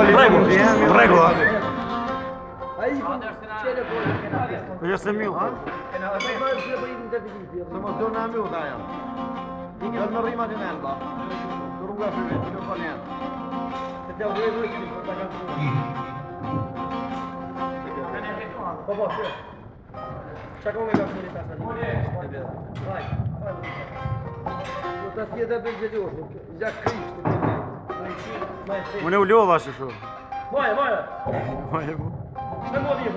Rregulla. Po jashtë miu. Se mos do na miu ta jam. Ikë në rrima të nënda. Rruga e fytyrës, nuk po janë. Te u vjen rrugë ta kanë. Po. Çka më ka thënë ta tani? Vaj. Do të thjedë të gjetur. Ja Krishti. Unë u lodha ashtu. Moje. Moje. Çfarë modi je?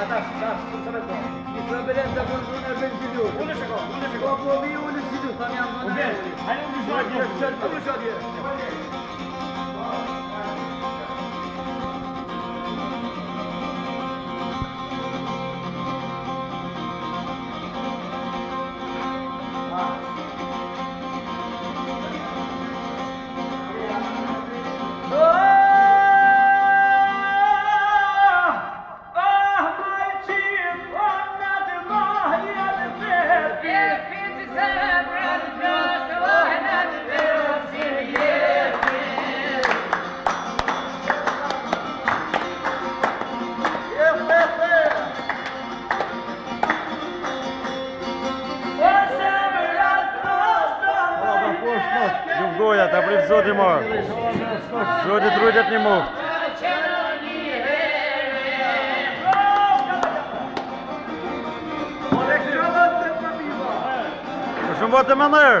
Ata, çfarë të bëj? I problem të punë në benzinë. Unë shkoj. Po vi unë si do tani jam. Okej. Hajde unë shoqë. Goja, ta prit zoti më. Zoti trujtet një muft. Po shumë botë më ndër.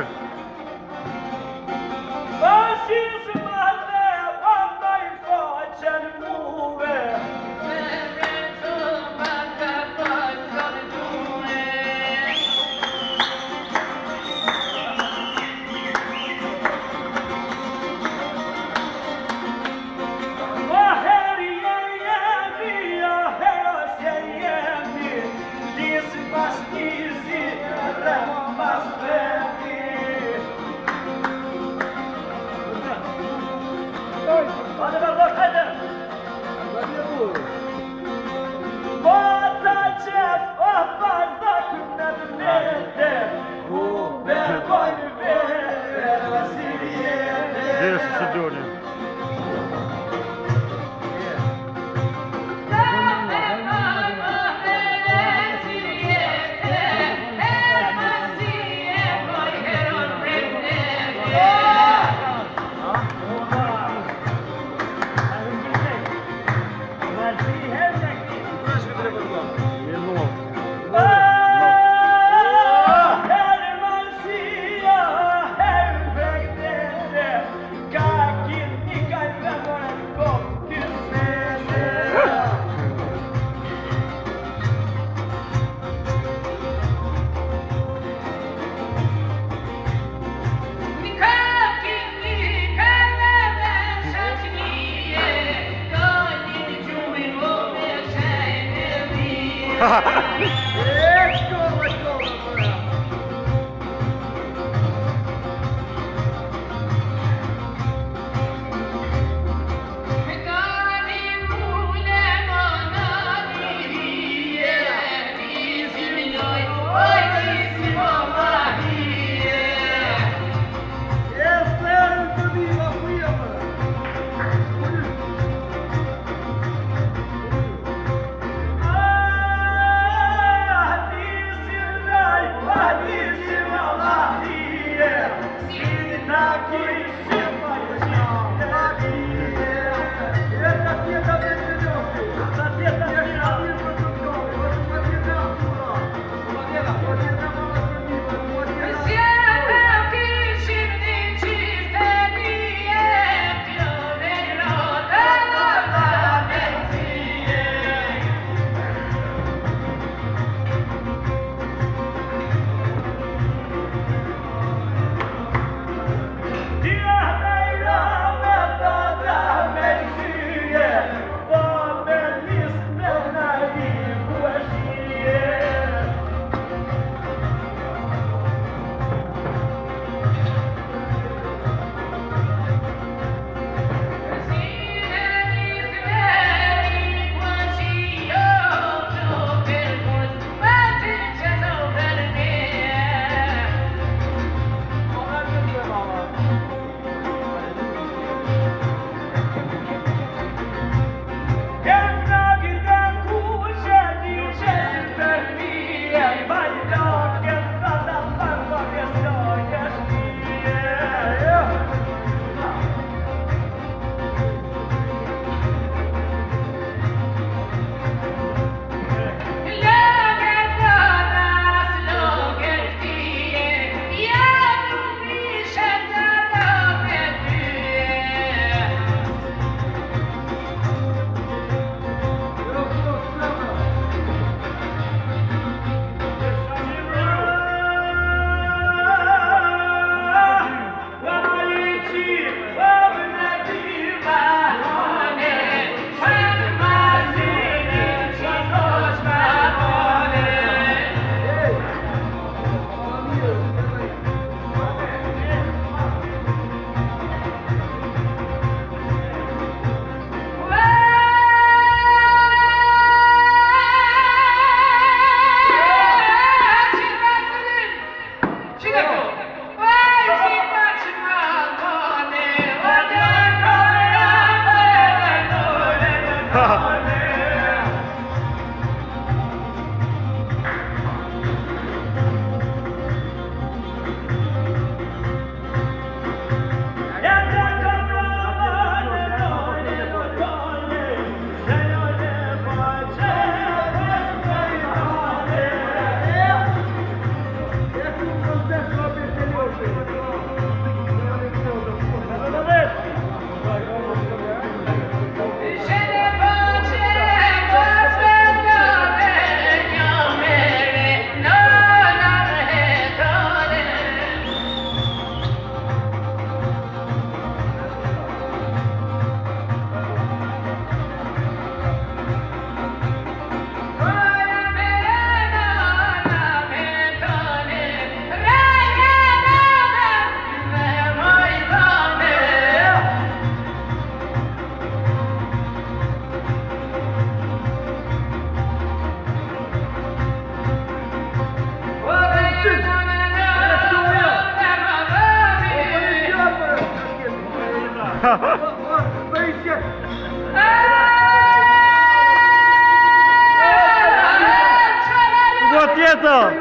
Tjetër!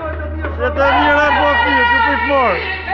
Tjetër mirë e bofi, që t'i florë!